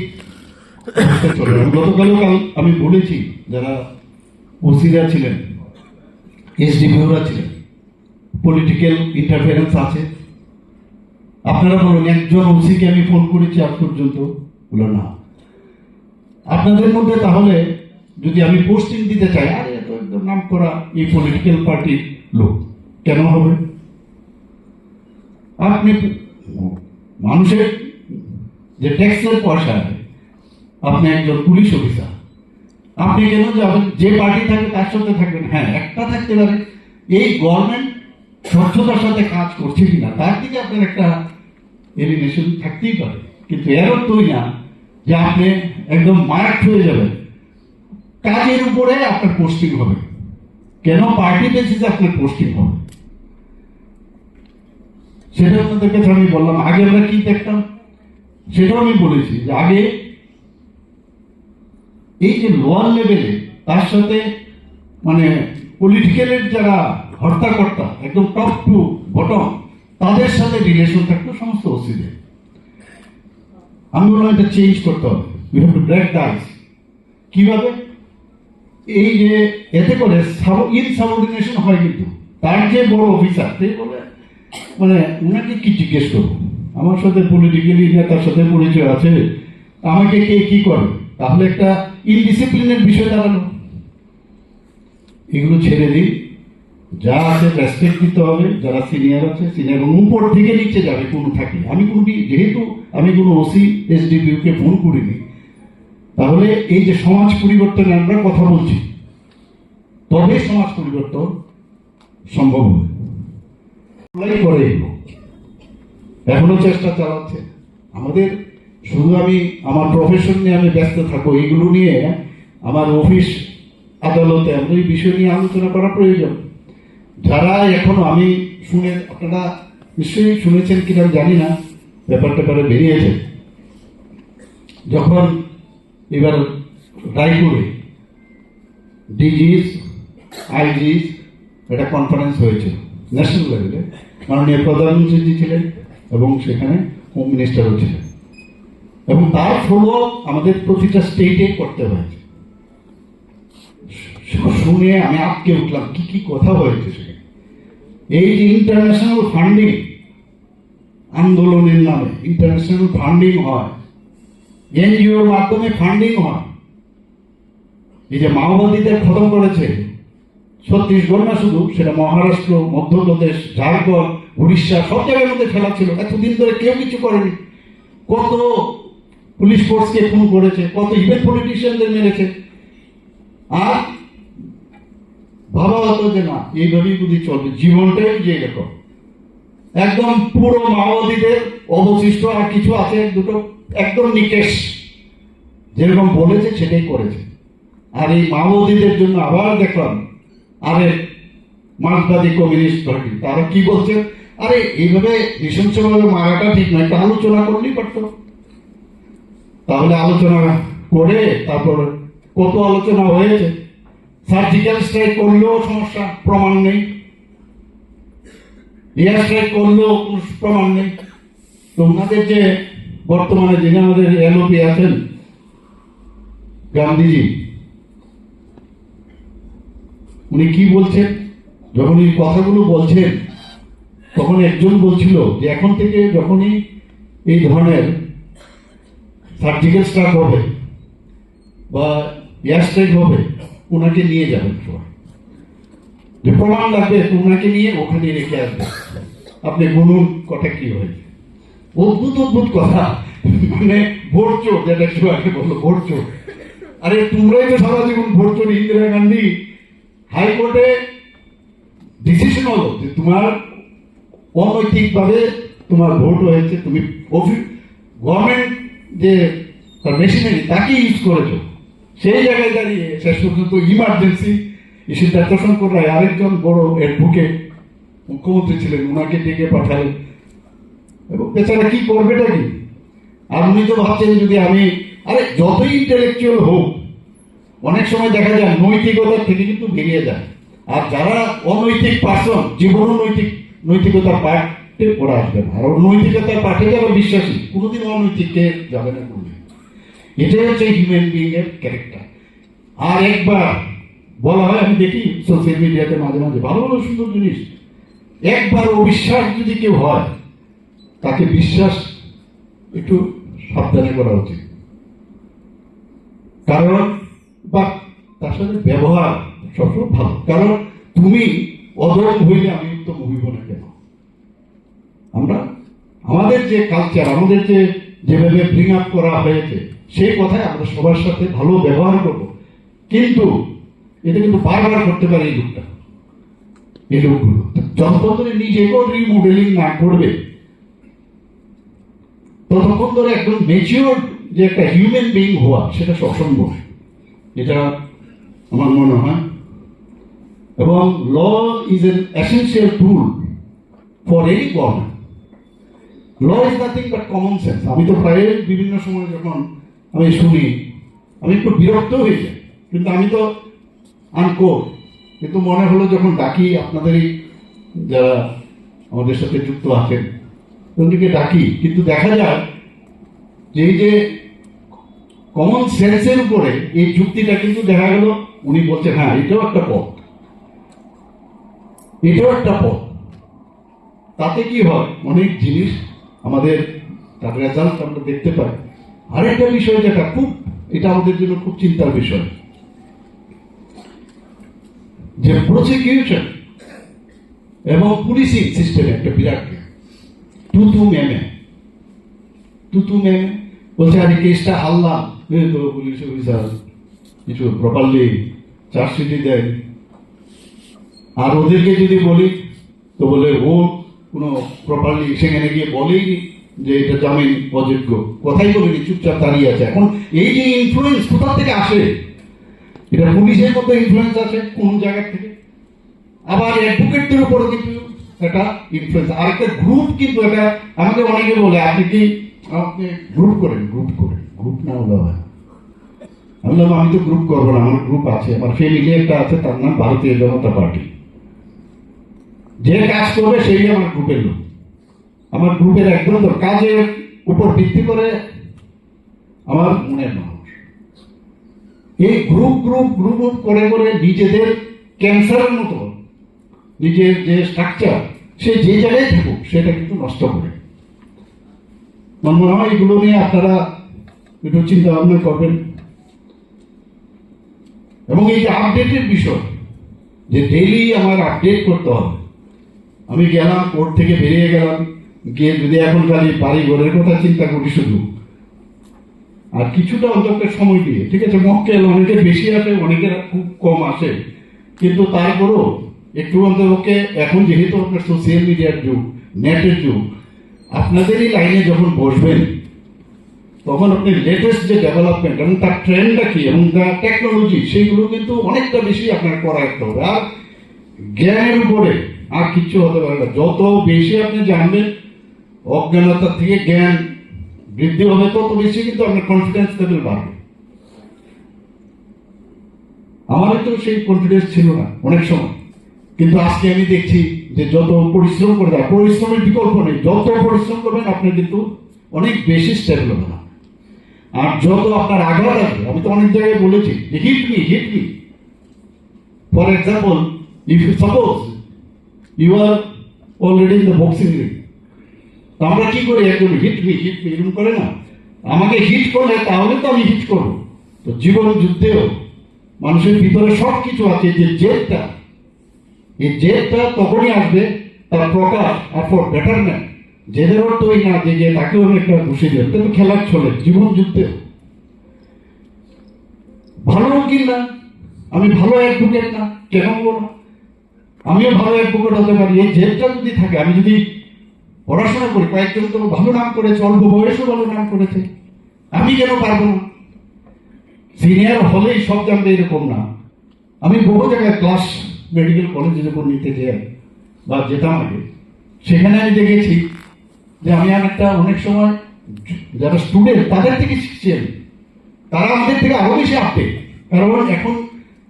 চলে। গতকালও আমি বলেছি, যারা ওসিরা ছিলেন, এসডিপিওরা ছিলেন, পলিটিক্যাল ইন্টারফারেন্স আছে। আপনারা বলুন, একজন ওসিকে আমি ফোন করেছি আজ পর্যন্ত, বলো না। আপনাদের মধ্যে তাহলে যদি আমি পোস্টিং দিতে চাই, আরে এত একদম নাম করা এই পলিটিক্যাল পার্টির লোক, কেন হবে? আপনি মানুষের যে ট্যাক্সের পয়সা, আপনি একজন পুলিশ অফিসার, আপনি কেন যাবেন? যে পার্টি থাকবে তার সাথে থাকবেন। হ্যাঁ, একটা থাকতে পারে এই গভর্নমেন্ট স্বচ্ছতার সাথে কাজ করছে কিনা, তার দিকে আপনার একটা এলিমিনেশন থাকতেই পারে। কিন্তু এর অর্থই না যে আপনি একদম মার্ক হয়ে যাবেন। কাজের উপরে আপনার পোস্টিং হবে, কেন পার্টি বেসিসে আপনার পোস্টিং হবে সেটা আপনাদের কাছে আমি বললাম। আগে আমরা কি দেখতাম সেটাও আমি বলেছি, যে আগে এই যে লোয়ার লেভেলে তার সাথে মানে পলিটিক্যালের যারা হর্তাকর্তা, একদম টপ টু বটম, তাদের সাথে রিলেশন থাকতো সমস্ত ওসিদের। আমি বললাম এটা চেঞ্জ করতে হবে, we have to break the ice. কিভাবে? এই যে এতে করে ইনসাবঅর্ডিনেশন হয়, কিন্তু তার যে বড় অফিসার সে বলে মানে উনাকে কি জিজ্ঞেস করবো, আমার সাথে পলিটিক্যালি নেতার সাথে পরিচয় আছে, আমাকে কে কি করে, তাহলে একটা ইনডিসিপ্লিনের বিষয় দাঁড়ালো। এগুলো ছেড়ে দিন, যা আছে রেসপেক্ট দিতে হবে। যারা সিনিয়র আছে সিনিয়র, এবং উপর থেকে নিচে যাবে কোনো থাকলে। আমি কোনো যেহেতু আমি কোনো ওসি এসডিপিউকে ফোন করিনি, তাহলে এই যে সমাজ পরিবর্তনে আমরা কথা বলছি, তবে সমাজ পরিবর্তন সম্ভব হবে। করে এগুলো এখনো চেষ্টা চালাচ্ছে। আমাদের শুধু আমি আমার প্রফেশন নিয়ে আমি ব্যস্ত থাকবো, এগুলো নিয়ে আমার অফিস আদালতে আমরা এই বিষয় নিয়ে আলোচনা করা প্রয়োজন। যারা এখনো আমি আপনারা নিশ্চয়ই শুনেছেন কিনা জানি না, ব্যাপারে বেরিয়েছে, যখন এবার রায়পুরে ডিজিস আইজিস একটা কনফারেন্স হয়েছে ন্যাশনাল লেভেলে, মাননীয় প্রধানমন্ত্রী ছিলেন এবং সেখানে হোম মিনিস্টারও ছিলেন, এবং তার ফলো আমাদের প্রতিটা স্টেটে করতে হয়েছে। শুনে আমি আটকে উঠলাম, কি কি কথা হয়েছে সেখানে। এই যে ইন্টারন্যাশনাল ফান্ডিং, আন্দোলনের নামে ইন্টারন্যাশনাল ফান্ডিং হয়, এনজিওর মাধ্যমে ফান্ডিং হয়। এই যে মাওবাদীদের খতম করেছে ছত্তিশগড় না শুধু, সেটা মহারাষ্ট্র, মধ্যপ্রদেশ, ঝাড়খণ্ড, উড়িষ্যা, সব জায়গার মধ্যে খেলা ছিল। এতদিন ধরে কেউ কিছু করেনি। কত পুলিশ ফোর্সকে খুন করেছে, কত ইভেন পলিটিশিয়ানদের মেরেছে। আর ভাবা হতো যে না, এইভাবেই বুঝি চলবে, জীবনটাই যে এরকম। একদম পুরো মাওবাদীদের অবশিষ্ট আর কিছু আছে দুটো, একদম নিকেশ, যেরকম বলেছে সেটাই করেছে। আর এই মাওবাদীদের জন্য আবার দেখলাম আরে মার্ক্সবাদী কমিউনিস্ট পার্টি, তারা কি বলছে, আরে এইভাবে নৃশংসভাবে মারাটা ঠিক নয়, একটা আলোচনা করলেই পারত। তাহলে আলোচনা করে তারপর কত আলোচনা হয়েছে। সার্জিক্যাল স্ট্রাইক করলেও সমস্যা, প্রমাণ নেই। এয়ার স্ট্রাইক করলেও কোনো প্রমাণ নেই। তো ওনাদের যে বর্তমানে যিনি আমাদের এলওপি আছেন গান্ধীজি, উনি কি বলছেন, যখন এই কথাগুলো বলছেন তখন একজন বলছিল যে এখন থেকে যখনই এই ধরনের সার্জিক্যাল স্ট্রাইক হবে বা এয়ার স্ট্রাইক হবে, ওনাকে নিয়ে যাবেন সবাই, যে প্রমাণ লাগবে ওনাকে নিয়ে ওখানে রেখে আসবে, আপনি গুনুন কথা কি হয়েছে। অদ্ভুত অদ্ভুত কথা, মানে ভোট চোর, যেটা একটু আগে বললো ভোট চোর। আরে তোমরাই তো সারা জীবন ভোট চোর। ইন্দিরা গান্ধী হাইকোর্টে ডিসিশন হলো যে তোমার অনৈতিকভাবে তোমার ভোট হয়েছে, তুমি গভর্নমেন্ট যে তার মেশিনারি তাকে ইউজ করেছো, সেই জায়গায় দাঁড়িয়ে শেষ পর্যন্ত ইমার্জেন্সি সিদ্ধার্থ শঙ্কর রায় আরেকজন বড় অ্যাডভোকেট মুখ্যমন্ত্রী ছিলেন, ওনাকে ডেকে পাঠালেন। এবং বেচারা কি করবেটা কি। আর উনি তো ভাবছেন যদি আমি, আরে যতই ইন্টেলেকচুয়াল হোক অনেক সময় দেখা যায় নৈতিকতার থেকে কিন্তু বেরিয়ে যায়। আর যারা অনৈতিক পার্সন, জীবনও নৈতিকতার পাঠে ওরা আসবে না। আর নৈতিকতার পাঠে যারা বিশ্বাসী, কোনোদিন অনৈতিককে যাবে না কোনোদিন। এটাই হচ্ছে হিউম্যান বিং এর ক্যারেক্টার। আর একবার বলা হয়, আমি দেখি সোশ্যাল মিডিয়াতে মাঝে মাঝে ভালো ভালো সুন্দর জিনিস, একবার অবিশ্বাস যদি কেউ হয় তাকে বিশ্বাস একটু সাবধানে করা উচিত। কারণ বা তার সাথে ব্যবহার সবসময় ভালো। কারণ তুমি অধম হইলে আমি উত্তম হইব না কেন। আমরা আমাদের যে কালচার, আমাদের যেভাবে ব্রিং আপ করা হয়েছে, সেই কথায় আমরা সবার সাথে ভালো ব্যবহার করব। কিন্তু এটা কিন্তু বারবার করতে পারে এই লোকটা, এই লোকগুলো যতক্ষণ ধরে নিজেকেও রিমডেলিং না করবে ততক্ষণ ধরে একদম ম্যাচিওর যে একটা হিউম্যান বিং হওয়া সেটা অসম্ভব, এটা আমার মনে হয়। এবং law is an essential tool for any government. Law is nothing but common sense. আমি তো প্রায় বিভিন্ন সময় যখন আমি শুনি আমি একটু বিরক্ত হয়ে যাই, কিন্তু আমি তো আনকোর। কিন্তু মনে হলো যখন ডাকি আপনাদেরই যারা আমাদের সাথে যুক্ত আছেন ওদিকে ডাকি, কিন্তু দেখা যায় যে এই যে কমন সেন্সের উপরে এই যুক্তিটা কিন্তু দেখা গেল উনি বলছেন হ্যাঁ এটাও একটা পথ, এটাও একটা পথ। তাতে কি হয়, অনেক জিনিস আমাদের তার রেজাল্ট আমরা দেখতে পাই। আরেকটা বিষয় যেটা খুব, এটা আমাদের জন্য খুব চিন্তার বিষয়, যে প্রসিকিউশন এবং পুলিশিং সিস্টেমে একটা বিরাট তুতু মেমে বলছে আরে কেসটা হারলাম, তো পুলিশ অফিসার কিছু প্রপারলি চার্জশিটই দেয়। আর ওদেরকে যদি বলি তো বলে ও কোনো প্রপারলি সেখানে গিয়ে বলেই যে এটা জামিন অযোগ্য, কথাই বলেনি, চুপচাপ দাঁড়িয়ে আছে। এখন এই যে ইনফ্লুয়েন্স কোথা থেকে আসে, এটা পুলিশের মধ্যে ইনফ্লুয়েন্স আছে কোন জায়গা থেকে, আবার অ্যাডভোকেটদের উপরে কিন্তু একটা ইনফ্লুয়েন্স। আর একটা গ্রুপ কিন্তু এটা আমাকে অনেকে বলে আপনি কি আপনি গ্রুপ করেন গ্রুপ না হলে হয়। আমি বললাম আমি তো গ্রুপ করবো না, আমার গ্রুপ আছে, আমার ফ্যামিলি একটা আছে, তার নাম ভারতীয় জনতা পার্টি। যে কাজ করবে সেই আমার গ্রুপের লোক, আমার গ্রুপের একদম কাজের উপর ভিত্তি করে আমার মনের মানুষ। এই গ্রুপ করে নিজেদের ক্যান্সারের মতো নিজের যে স্ট্রাকচার সে যে জায়গায় থাকুক সেটা কিন্তু নষ্ট করে। আমার মনে হয় এগুলো নিয়ে আপনারা একটু চিন্তা ভাবনা করবেন। এবং এই যে আপডেটের বিষয়, যে ডেইলি আমার আপডেট করতে হবে। আমি গেলাম কোর্ট থেকে বেরিয়ে গেলাম, গিয়ে যদি এখন খালি বাড়ি ঘরের কথা চিন্তা করি শুধু, আর কিছুটা অন্তত সময় দিয়ে, ঠিক আছে মক্কেল অনেকের বেশি আসে, অনেকের খুব কম আসে, কিন্তু তারপরও একটু অন্ততকে এখন যেহেতু আপনার সোশ্যাল মিডিয়ার যুগ, নেটের যুগ, আপনাদেরই লাইনে যখন বসবেন তখন আপনি লেটেস্ট যে ডেভেলপমেন্ট এবং তার ট্রেন্ডটা কি এবং তার টেকনোলজি সেইগুলো কিন্তু অনেকটা বেশি আপনার করা রাখতে হবে। আর জ্ঞানের উপরে আর কিচ্ছু হতে পারে না। যত বেশি আপনি জানবেন, অজ্ঞানতা থেকে জ্ঞান বৃদ্ধি হবে, তত বেশি কিন্তু আপনার কনফিডেন্স লেভেল বাড়বে। আমারও তো সেই কনফিডেন্স ছিল না অনেক সময়, কিন্তু আজকে আমি দেখছি যে যত পরিশ্রম করে দেয়, পরিশ্রমের বিকল্প নেই, যত পরিশ্রম করবেন আপনি কিন্তু অনেক বেশি স্টেবল হবেন। আর যত আপনার আঘাত আসবে, আমি তো অনেক জায়গায় বলেছি যে hit me. For example, if you suppose you are already in the boxing ring, তো আমরা কি করি, একজন হিট মি এরকম করে না, আমাকে হিট করলে তাহলে তো আমি হিট করবো। তো জীবন যুদ্ধেও মানুষের ভিতরে সব কিছু আছে, যে জেদটা, এই জেদটা তখনই আসবে তার প্রকাশ। আর ফর বেটারমেন্ট, জেদের অর্থ ওই না যে তাকেও আমি একটা ঘুষে দেব, তো খেলার চলে জীবন যুদ্ধে। ভালো উকিল না, আমি ভালো অ্যাডভোকেট না, কেন বলবো না? আমিও ভালো অ্যাডভোকেট হতে পারি। এই জেদটা যদি থাকে, আমি যদি পড়াশোনা করি, কয়েকজন তো ভালো নাম করেছে, অল্প বয়সেও ভালো নাম করেছে, আমি কেন পারবো না? সিনিয়র হলেই সব জানবে এরকম না। আমি বহু জায়গায় ক্লাস মেডিকেল কলেজে যখন নিতে যাই বা যেতাম আগে, সেখানে আমি দেখেছি যে আমি অনেক সময় যারা স্টুডেন্ট তাদের থেকে শিখছি আমি, তারা আমাদের থেকে আরো বেশি আপডেট। কারণ এখন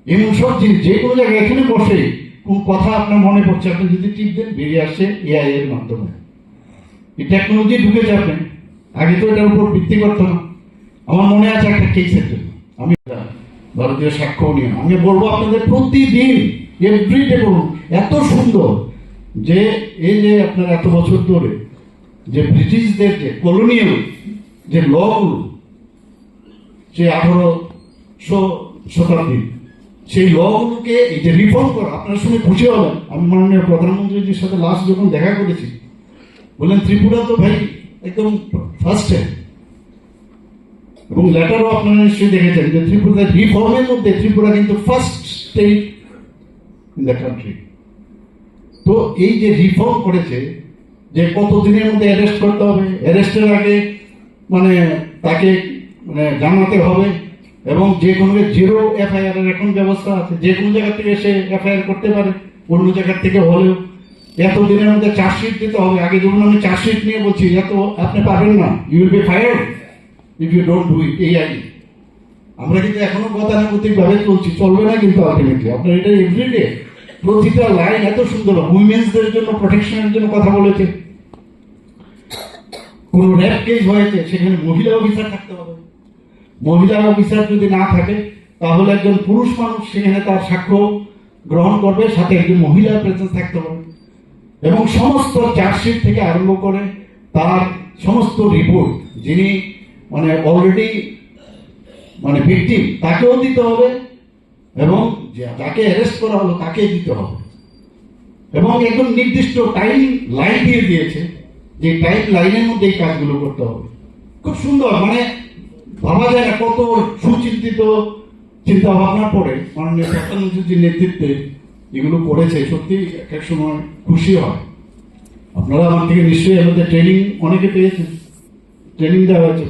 এমন সব জিনিস, যে কোনো জায়গায় এখানে বসে কোন কথা আপনার মনে পড়ছে, আপনি যদি টিপ দেন বেরিয়ে আসছে এআই এর মাধ্যমে। এই টেকনোলজি ঢুকে যাবেন, আগে তো এটার উপর ভিত্তি করতো না। আমার মনে আছে একটা কেসের জন্য, আমি ভারতীয় সাক্ষ্য নিয়ম আমি বলবো আপনাদের প্রতিদিন এভরিডে বলুন, এত সুন্দর যে এই যে আপনার এত বছর ধরে যে ব্রিটিশদের যে কলোনিয়াল যে লগুলো, সে 1800 শতাব্দী, সেই লগুলোকে এই যে রিফর্ম করা, আপনারা শুনে খুশি হবেন। আমি মাননীয় প্রধানমন্ত্রীজির সাথে লাস্ট যখন দেখা করেছি, বললেন ত্রিপুরা তো ভাই একদম ফার্স্টে, এবং লেটারও আপনারা নিশ্চয়ই দেখেছেন যে ত্রিপুরা রিফর্মের মধ্যে ত্রিপুরা কিন্তু first state in the country. তো এই যে রিফর্ম করেছে, যে কতদিনের মধ্যে অ্যারেস্ট করতে হবে, অ্যারেস্টের আগে মানে তাকে মানে জানাতে হবে, এবং যে কোনো জিরো এফআইআর এর এখন ব্যবস্থা আছে, যে কোনো জায়গা থেকে সে এফআইআর করতে পারে, অন্য জায়গার থেকে হলেও। এত দিনের মধ্যে চার্জশিট দিতে হবে। আগে যখন আমি চার্জশিট নিয়ে বলছি, এত আপনি পাবেন না, you will be fired if you don't do it, এই আগে। আমরা কিন্তু এখনো গতানুগতিক ভাবে চলছি, চলবে না কিন্তু আলটিমেটলি। আপনার এটা এভরিডে প্রতিটা লাইন এত সুন্দর। উইমেন্সদের জন্য প্রোটেকশনের জন্য কথা বলেছে, কোন র্যাপ কেস হয়েছে সেখানে মহিলা অফিসার থাকতে হবে। মহিলা অফিসার যদি না থাকে, তাহলে একজন পুরুষ মানুষ সেখানে তার সাক্ষ্য গ্রহণ করবে, সাথে একজন মহিলা প্রেজেন্স থাকতে হবে। এবং সমস্ত চার্জশিট থেকে আরম্ভ করে তার সমস্ত রিপোর্ট, যিনি মানে অলরেডি মানে ভিকটিম, তাকেও দিতে হবে, এবং যাকে অ্যারেস্ট করা হলো তাকে দিতে হবে। এবং একদম নির্দিষ্ট টাইম লাইন দিয়ে দিয়েছে, যে টাইম লাইনের মধ্যে এই কাজগুলো করতে হবে। খুব সুন্দর, মানে ভাবা যায় না কত সুচিন্তিত চিন্তা ভাবনা পড়ে মাননীয় প্রধানমন্ত্রীর নেতৃত্বে এগুলো করেছে। সত্যি এক সময় খুশি হয়। আপনারা আমার থেকে নিশ্চয়ই আমাদের ট্রেনিং অনেকে পেয়েছেন, ট্রেনিং দেওয়া হয়েছে,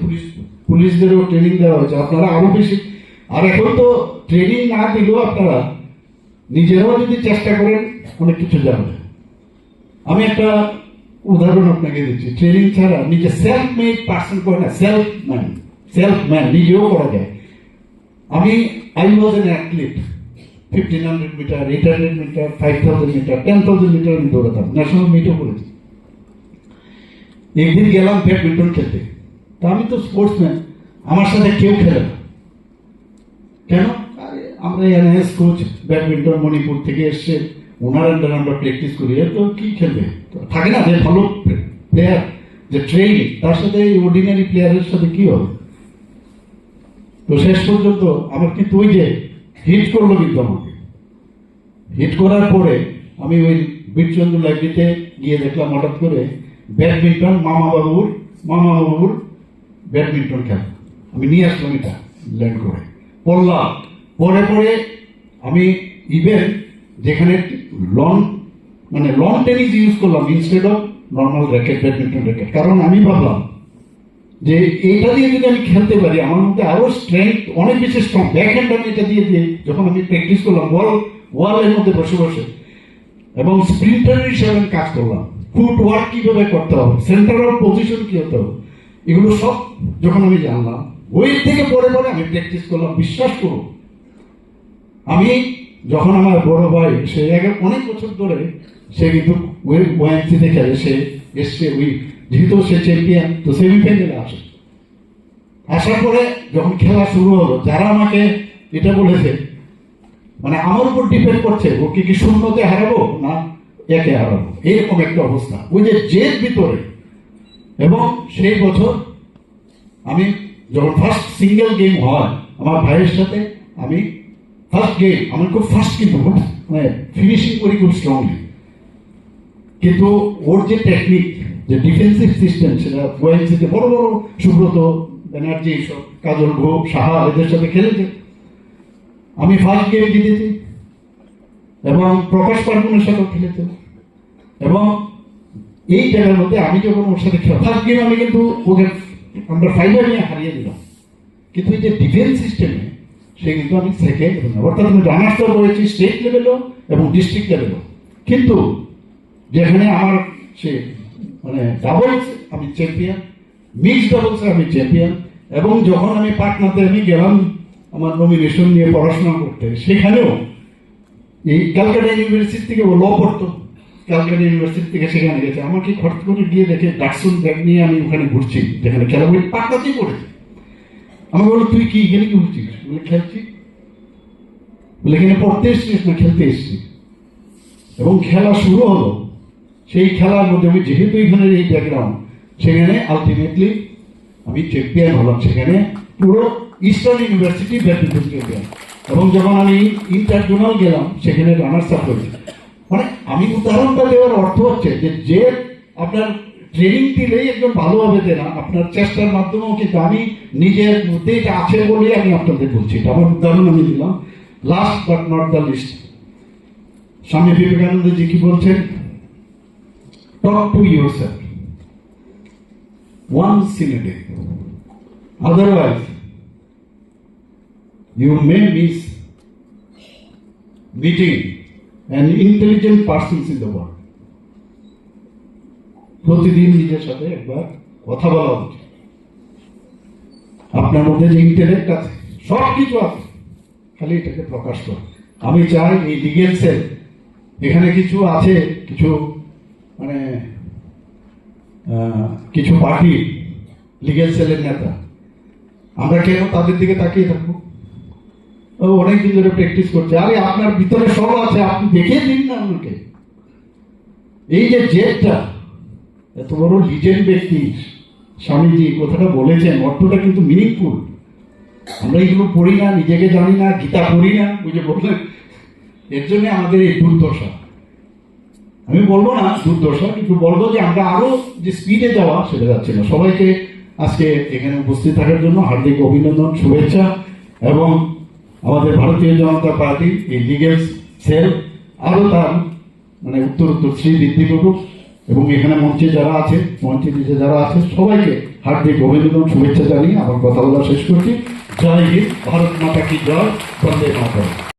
পুলিশদেরও ট্রেনিং দেওয়া হয়েছে, আপনারা আরো বেশি। আর এখন তো ট্রেনিং না দিলেও আপনারা নিজেরাও যদি চেষ্টা করেন অনেক কিছু জানবেন। আমি একটা উদাহরণ আপনাকে দিচ্ছি, ট্রেনিং ছাড়া নিজে সেলফ মেড পার্সন করে না, সেলফ ম্যান নিজেও করা যায়। I was an athlete, 1500 metre, 800 metre, 5000 metre, 10,000 metre আমি দৌড়াতাম, ন্যাশনাল মিটও করেছি। একদিন গেলাম ব্যাডমিন্টন খেলতে, তা আমি তো স্পোর্টসম্যান, আমার সাথে কেউ খেলে না। কেন? আমরা এনএস কোচ ব্যাডমিন্টন মণিপুর থেকে এসছে, ওনার আন্ডারে আমরা প্র্যাকটিস করি, এর তো কি খেলবে? থাকে না যে ভালো প্লেয়ার, যে ট্রেনিং, তার সাথে অর্ডিনারি প্লেয়ারের সাথে কি হবে? তো শেষ পর্যন্ত আমার কিন্তু ওই যে হিট করলো, কিন্তু আমাকে হিট করার পরে আমি ওই বীরচন্দ্র লাইব্রেরিতে গিয়ে দেখলাম হঠাৎ করে ব্যাডমিন্টন মামাবাবুর ব্যাডমিন্টন খেলা। আমি নিয়ে আসলাম, এটা ল্যান্ড করে পড়লাম। পরে আমি ইভেন যেখানে লন টেনিস ইউজ করলাম instead of normal racket, badminton racket. কারণ আমি ভাবলাম যে এটা দিয়ে যদি আমি খেলতে পারি, আমার মধ্যে আরো স্ট্রেংথ অনেক বেশি স্ট্রং। ব্যাক হ্যান্ড আমি এটা দিয়ে যখন আমি প্র্যাকটিস করলাম ওয়ালের মধ্যে বসে এবং স্প্রিন্টার হিসেবে আমি কাজ করলাম। ফুট ওয়ার্ক কিভাবে করতে হবে, সেন্টার অফ পজিশন কি হতে হবে, এগুলো সব যখন আমি জানলাম, ওই থেকে পরে পরে আমি প্র্যাকটিস করলাম। বিশ্বাস করুন, আমি যখন আমার বড় ভাই, সে আগে অনেক বছর ধরে সে কিন্তু ওয়াইএমসিতে খেলে, সে এসছে ওই, যেহেতু সে চ্যাম্পিয়ন, তো সেমিফাইনালে আসে। আসার পরে যখন খেলা শুরু হলো, যারা আমাকে এটা বলেছে, মানে আমার উপর ডিপেন্ড করছে ওকে কি শূন্যতে হারাবো না একে হারাবো, এরকম একটা অবস্থা, ওই যে জেদ ভিতরে। এবং সেই বছর আমি যখন ফার্স্ট সিঙ্গেল গেম হয় আমার ভাইয়ের সাথে, আমি ফার্স্ট গেম আমার খুব ফার্স্ট, কিন্তু মানে ফিনিশিং করি খুব স্ট্রংলি, কিন্তু ওর যে টেকনিক, যে ডিফেন্সিভ সিস্টেম, সেটা ওএনসিতে বড় বড় সুব্রত ব্যানার্জি, এইসব কাজল ঘোষ, সাহা, এদের সাথে খেলেছে। আমি ফার্স্ট গেম জিতেছি এবং প্রকাশ পার্বণের সাথেও খেলেছে। এবং এই জায়গার মধ্যে আমি যখন ওর সাথে খেলা, ফার্স্ট গেম আমি কিন্তু ওকে আমরা ফাইনাল নিয়ে হারিয়ে দিলাম, কিন্তু এই যে ডিফেন্স সিস্টেমে সে কিন্তু আমি সেকেন্ড, অর্থাৎ আমি রানার্সও রয়েছি স্টেট লেভেলও এবং ডিস্ট্রিক্ট লেভেলও। কিন্তু যেখানে আমার সে মানে ডাবলস আমি চ্যাম্পিয়ন, মিক্স ডাবলসে আমি চ্যাম্পিয়ন, এবং যখন আমি পাটনাতে আমি গেলাম আমার নমিনেশন নিয়ে পড়াশোনা করতে, সেখানেও এই ক্যালকাটা ইউনিভার্সিটি থেকে ও ল পড়তো, ক্যালকাটা ইউনিভার্সিটি থেকে সেখানে গেছে, আমাকে খরচ করে গিয়ে দেখে ডাকসুন ব্যাগ নিয়ে আমি ওখানে ঘুরছি, যেখানে খেলা বই পাটনাতেই পড়েছি। আমি বললো তুই কি এখানে কি ঘুরছিস? বলে খেলছি। বলে এখানে পড়তে এসছিস না খেলতে এসছিস? এবং খেলা শুরু হলো। সেই খেলার মধ্যে আমি যেহেতু এখানের এই ব্যাকগ্রাউন্ড, সেখানে আলটিমেটলি আমি চ্যাম্পিয়ন হলাম, সেখানে পুরো ইস্টার্ন ইউনিভার্সিটি ব্যাডমিন্টন চ্যাম্পিয়ন। এবং যখন আমি ইন্টার জোনাল গেলাম, সেখানে রানার্স আপ হয়েছে। মানে আমি উদাহরণটা দেওয়ার অর্থ হচ্ছে যে আপনার ট্রেনিং দিলেই একদম ভালো হবে যে না, আপনার চেষ্টার মাধ্যমেও কিন্তু আমি নিজের মধ্যে এটা আছে বলে আমি আপনাদের বলছি, এটা আমার উদাহরণ আমি দিলাম। Last but not the least, Swami Vivekananda ji কি বলছেন? Talk to yourself once in a day, otherwise you may miss meeting an intelligent persons in the world. প্রতিদিন নিজের সাথে একবার কথা বলা উচিত। আপনার মধ্যে যে ইন্টেলেক্ট আছে, সব কিছু আছে, খালি এটাকে প্রকাশ করো। আমি চাই এই লিগেল সেল, এখানে কিছু আছে, কিছু মানে কিছু পার্টি লিগেল সেলের নেতা, আমরা কেন তাদের দিকে তাকিয়ে থাকবো? ও অনেকদিন ধরে প্র্যাকটিস করছে। আরে আপনার ভিতরে সব আছে, আপনি দেখে দিন না আমাকে। এই যে জেদটা, এত বড় লিজেন্ড ব্যক্তি স্বামীজি কথাটা বলেছেন, অর্থটা কিন্তু মিনিংফুল। আমরা এগুলো পড়ি না, নিজেকে জানি না, গীতা পড়ি না, ওই যে বললেন, এর জন্য আমাদের এই দুর্দশা। আমি বলবো না দুর্দশা, কিন্তু বলবো যে আমরা আরো যে স্পিডে যাওয়া, সেটা যাচ্ছে না। সবাইকে আজকে এখানে উপস্থিত থাকার জন্য হার্দিক অভিনন্দন, শুভেচ্ছা। এবং আমাদের ভারতীয় জনতা পার্টি এই লিগেল সেল আরো তার মানে উত্তর শ্রীবৃদ্ধি করুক। এবং এখানে মঞ্চে যারা আছে, মঞ্চে নিচে যারা আছে, সবাইকে হার্দিক অভিনন্দন, শুভেচ্ছা জানিয়ে আমার কথা বলা শেষ করছি। জয় হিন্দ, ভারত মাতা কি জয়, বন্দে মাতরম।